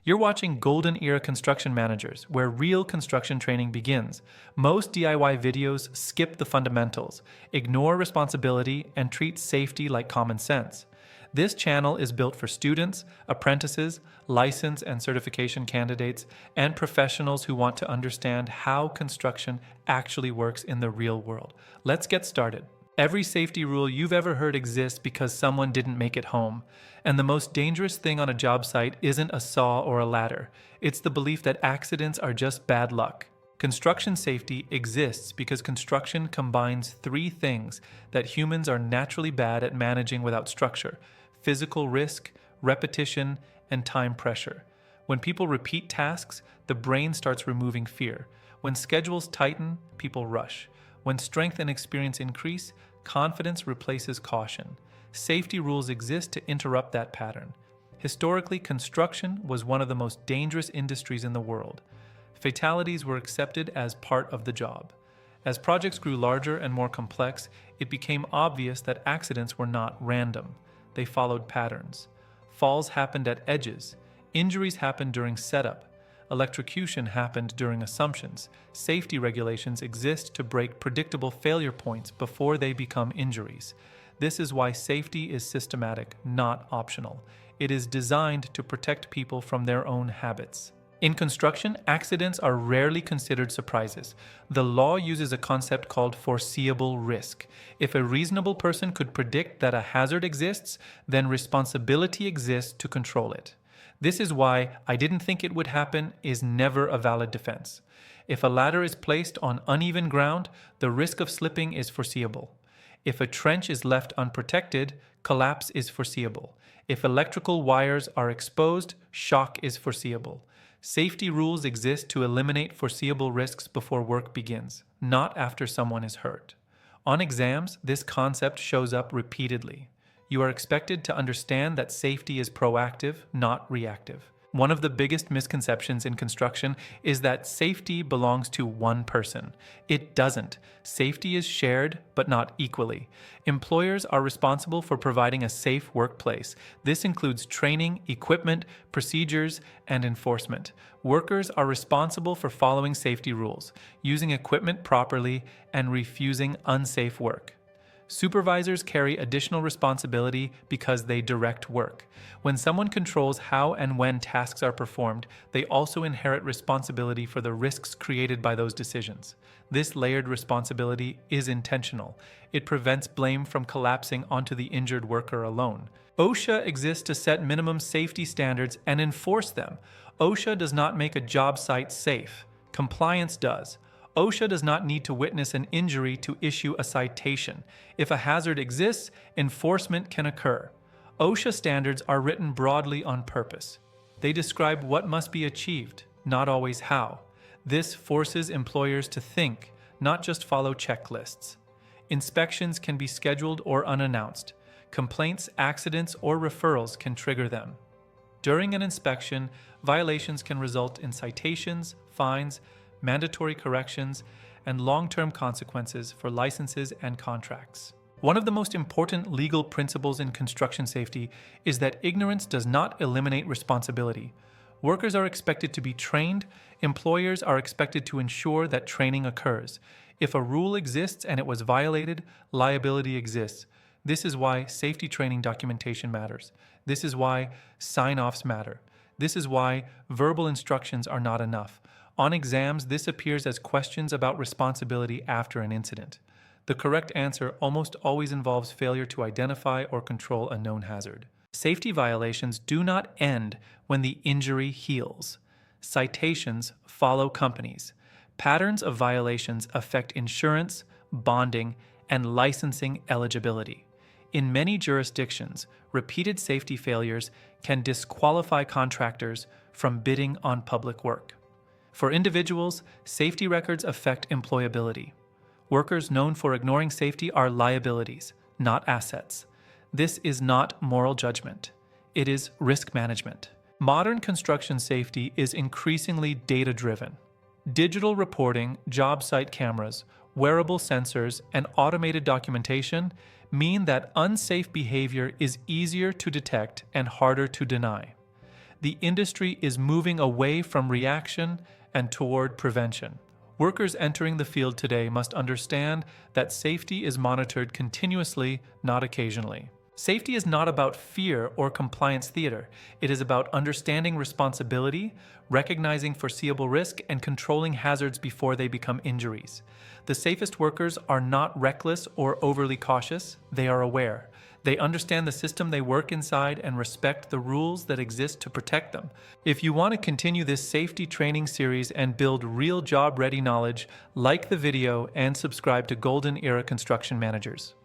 You're watching Golden Era Construction Managers, where real construction training begins. Most DIY videos skip the fundamentals, ignore responsibility, and treat safety like common sense. This channel is built for students, apprentices, license and certification candidates, and professionals who want to understand how construction actually works in the real world. Let's get started. Every safety rule you've ever heard exists because someone didn't make it home. And the most dangerous thing on a job site isn't a saw or a ladder. It's the belief that accidents are just bad luck. Construction safety exists because construction combines three things that humans are naturally bad at managing without structure: physical risk, repetition, and time pressure. When people repeat tasks, the brain starts removing fear. When schedules tighten, people rush. When strength and experience increase, confidence replaces caution. Safety rules exist to interrupt that pattern. Historically, construction was one of the most dangerous industries in the world. Fatalities were accepted as part of the job. As projects grew larger and more complex, it became obvious that accidents were not random. They followed patterns. Falls happened at edges. Injuries happened during setup. Electrocution happened during assumptions. Safety regulations exist to break predictable failure points before they become injuries. This is why safety is systematic, not optional. It is designed to protect people from their own habits. In construction, accidents are rarely considered surprises. The law uses a concept called foreseeable risk. If a reasonable person could predict that a hazard exists, then responsibility exists to control it. This is why "I didn't think it would happen" is never a valid defense. If a ladder is placed on uneven ground, the risk of slipping is foreseeable. If a trench is left unprotected, collapse is foreseeable. If electrical wires are exposed, shock is foreseeable. Safety rules exist to eliminate foreseeable risks before work begins, not after someone is hurt. On exams, this concept shows up repeatedly. You are expected to understand that safety is proactive, not reactive. One of the biggest misconceptions in construction is that safety belongs to one person. It doesn't. Safety is shared, but not equally. Employers are responsible for providing a safe workplace. This includes training, equipment, procedures, and enforcement. Workers are responsible for following safety rules, using equipment properly, and refusing unsafe work. Supervisors carry additional responsibility because they direct work. When someone controls how and when tasks are performed, they also inherit responsibility for the risks created by those decisions. This layered responsibility is intentional. It prevents blame from collapsing onto the injured worker alone. OSHA exists to set minimum safety standards and enforce them. OSHA does not make a job site safe. Compliance does. OSHA does not need to witness an injury to issue a citation. If a hazard exists, enforcement can occur. OSHA standards are written broadly on purpose. They describe what must be achieved, not always how. This forces employers to think, not just follow checklists. Inspections can be scheduled or unannounced. Complaints, accidents, or referrals can trigger them. During an inspection, violations can result in citations, fines, mandatory corrections, and long-term consequences for licenses and contracts. One of the most important legal principles in construction safety is that ignorance does not eliminate responsibility. Workers are expected to be trained. Employers are expected to ensure that training occurs. If a rule exists and it was violated, liability exists. This is why safety training documentation matters. This is why sign-offs matter. This is why verbal instructions are not enough. On exams, this appears as questions about responsibility after an incident. The correct answer almost always involves failure to identify or control a known hazard. Safety violations do not end when the injury heals. Citations follow companies. Patterns of violations affect insurance, bonding, and licensing eligibility. In many jurisdictions, repeated safety failures can disqualify contractors from bidding on public work. For individuals, safety records affect employability. Workers known for ignoring safety are liabilities, not assets. This is not moral judgment. It is risk management. Modern construction safety is increasingly data-driven. Digital reporting, job site cameras, wearable sensors, and automated documentation mean that unsafe behavior is easier to detect and harder to deny. The industry is moving away from reaction and toward prevention. Workers entering the field today must understand that safety is monitored continuously, not occasionally. Safety is not about fear or compliance theater. It is about understanding responsibility, recognizing foreseeable risk, and controlling hazards before they become injuries. The safest workers are not reckless or overly cautious. They are aware. They understand the system they work inside and respect the rules that exist to protect them. If you want to continue this safety training series and build real job-ready knowledge, like the video and subscribe to Golden Era Construction Managers.